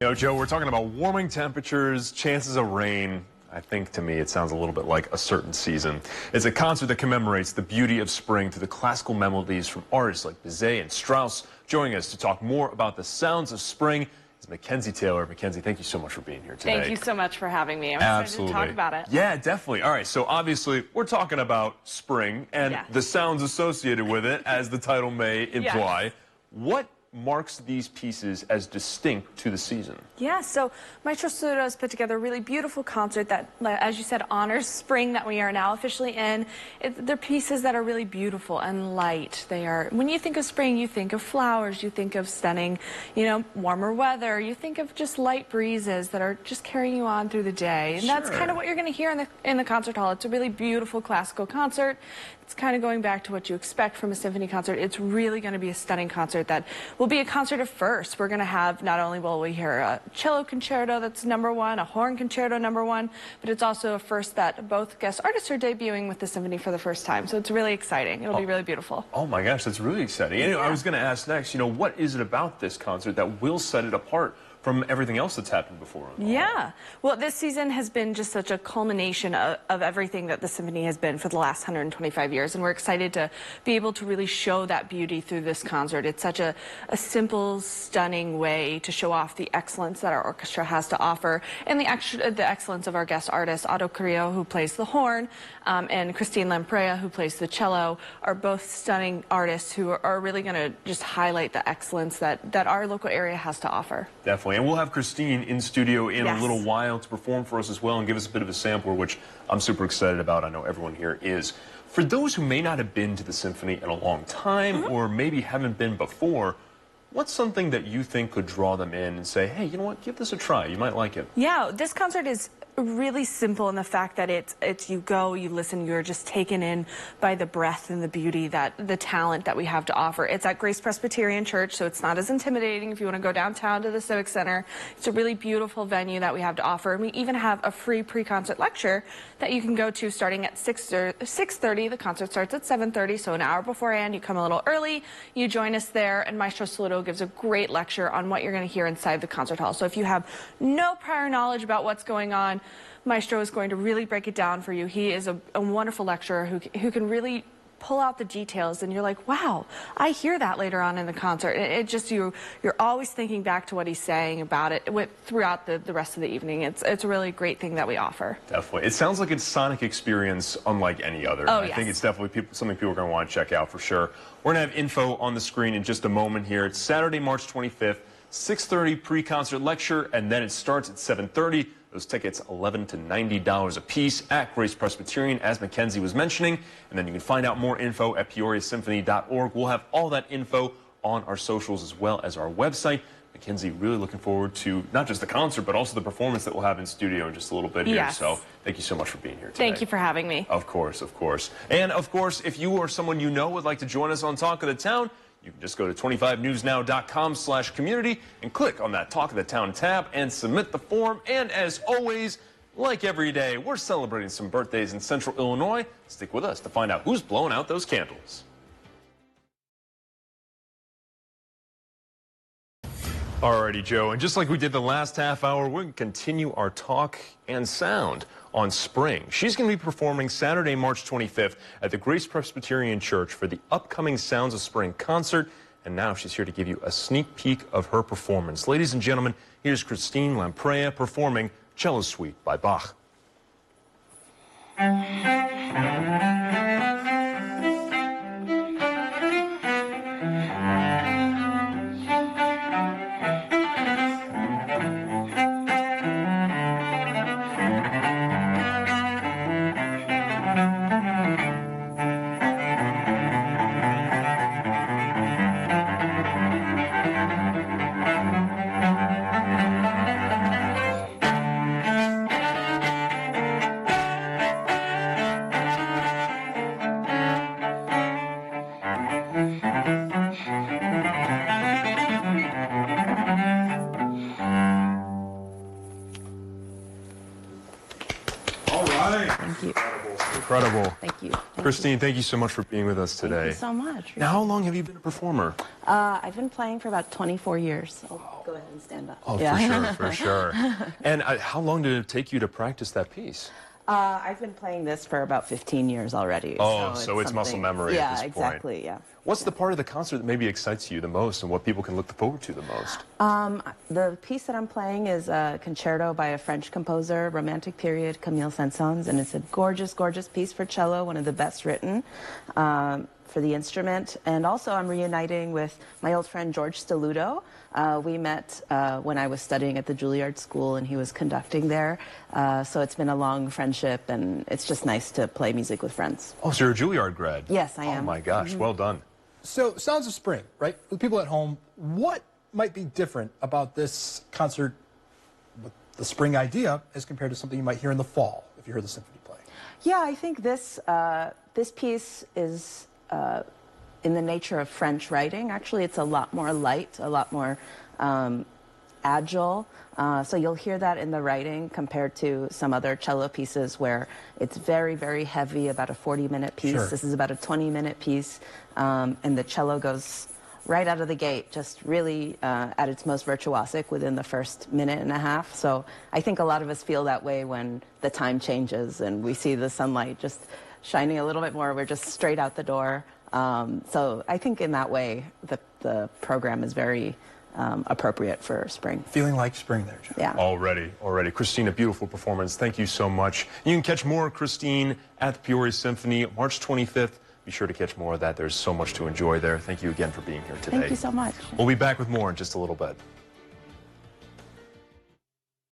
You know, Joe, we're talking about warming temperatures, chances of rain. I think to me it sounds a little bit like a certain season. It's a concert that commemorates the beauty of spring through the classical melodies from artists like Bizet and Strauss. Joining us to talk more about the sounds of spring is MacKenzie Taylor. MacKenzie, thank you so much for being here today. Thank you so much for having me. I'm excited to talk about it. Yeah, definitely. All right, so obviously we're talking about spring and the sounds associated with it, as the title may imply. Yes. What marks these pieces as distinct to the season? Yeah, so Maestro Studio has put together a really beautiful concert that, as you said, honors spring that we are now officially in. They're pieces that are really beautiful and light. They are, when you think of spring, you think of flowers, you think of stunning, warmer weather, you think of just light breezes that are just carrying you on through the day. And that's kind of what you're going to hear in the concert hall. It's a really beautiful classical concert. It's kind of going back to what you expect from a symphony concert. It's really going to be a stunning concert that will be a concert of firsts. We're going to have, not only will we hear a cello concerto that's #1, a horn concerto #1, but it's also a first that both guest artists are debuting with the symphony for the first time. So it's really exciting. It'll be really beautiful. Oh my gosh, that's really exciting. And, I was going to ask next, what is it about this concert that will set it apart from everything else that's happened before? Yeah. Well, this season has been just such a culmination of everything that the symphony has been for the last 125 years. And we're excited to be able to really show that beauty through this concert. It's such a simple, stunning way to show off the excellence that our orchestra has to offer and the excellence of our guest artists. Otto Carrillo, who plays the horn, and Christine Lamprea, who plays the cello, are both stunning artists who are really going to just highlight the excellence that our local area has to offer. Definitely. And we'll have Christine in studio in a little while to perform for us as well and give us a bit of a sampler, which I'm super excited about. I know everyone here is. For those who may not have been to the symphony in a long time or maybe haven't been before, what's something that you think could draw them in and say, hey, you know what, give this a try. You might like it. Yeah, this concert is really simple in the fact that it's you go, you listen, you're just taken in by the breadth and the beauty, the talent that we have to offer. It's at Grace Presbyterian Church, so it's not as intimidating if you want to go downtown to the Civic Center. It's a really beautiful venue that we have to offer, and we even have a free pre-concert lecture that you can go to starting at 6:30. The concert starts at 7:30, so an hour beforehand. You come a little early, you join us there, and Maestro Saludo gives a great lecture on what you're going to hear inside the concert hall. So if you have no prior knowledge about what's going on, Maestro is going to really break it down for you. He is a wonderful lecturer who can really pull out the details, and you're like, wow, I hear that later on in the concert. It just, you're always thinking back to what he's saying about it throughout the rest of the evening. It's a really great thing that we offer. Definitely. It sounds like it's a sonic experience unlike any other. Oh, I think it's definitely something people are going to want to check out for sure. We're going to have info on the screen in just a moment here. It's Saturday, March 25th, 6:30 pre-concert lecture, and then it starts at 7:30. Those tickets, $11 to $90 a piece at Grace Presbyterian, as MacKenzie was mentioning. And then you can find out more info at peoriasymphony.org. We'll have all that info on our socials as well as our website. MacKenzie, really looking forward to not just the concert, but also the performance that we'll have in studio in just a little bit here. So thank you so much for being here today. Thank you for having me. Of course, of course. And of course, if you or someone you know would like to join us on Talk of the Town, you can just go to 25newsnow.com/community and click on that Talk of the Town tab and submit the form. And as always, like every day, we're celebrating some birthdays in Central Illinois. Stick with us to find out who's blowing out those candles. Alrighty, Joe, and just like we did the last half hour, we're going to continue our talk and sound on spring. She's going to be performing Saturday, March 25th at the Grace Presbyterian Church for the upcoming Sounds of Spring concert, and now she's here to give you a sneak peek of her performance. Ladies and gentlemen, here's Christine Lamprea performing Cello Suite by Bach. Thank you. Incredible. Thank you. Christine, thank you so much for being with us today. Thank you so much. Now, how long have you been a performer? I've been playing for about 24 years. I'll go ahead and stand up. Oh, for sure. And how long did it take you to practice that piece? I've been playing this for about 15 years already. Oh, so it's muscle memory yeah, at this point. exactly, yeah. What's the part of the concert that maybe excites you the most and what people can look forward to the most? The piece that I'm playing is a concerto by a French composer, Romantic Period, Camille Saint-Saëns, and it's a gorgeous, gorgeous piece for cello, one of the best written for the instrument. And also I'm reuniting with my old friend George Stelluto. We met when I was studying at the Juilliard School and he was conducting there. So it's been a long friendship and it's just nice to play music with friends. Oh, so you're a Juilliard grad? Yes, I am. Oh my gosh, well done. So, Sounds of Spring, right? For the people at home, what might be different about this concert with the spring idea as compared to something you might hear in the fall if you heard the symphony play? Yeah, I think this piece is in the nature of French writing. Actually, it's a lot more light, a lot more agile. So you'll hear that in the writing compared to some other cello pieces where it's very, very heavy, about a 40-minute piece. Sure. This is about a 20-minute piece, and the cello goes right out of the gate, just really at its most virtuosic within the first minute and a half. So I think a lot of us feel that way when the time changes and we see the sunlight just shining a little bit more. We're just straight out the door. So I think in that way, the program is very appropriate for spring. Feeling like spring there, John. Yeah. Already. Christine, a beautiful performance. Thank you so much. You can catch more of Christine at the Peoria Symphony March 25th. Be sure to catch more of that. There's so much to enjoy there. Thank you again for being here today. Thank you so much. We'll be back with more in just a little bit.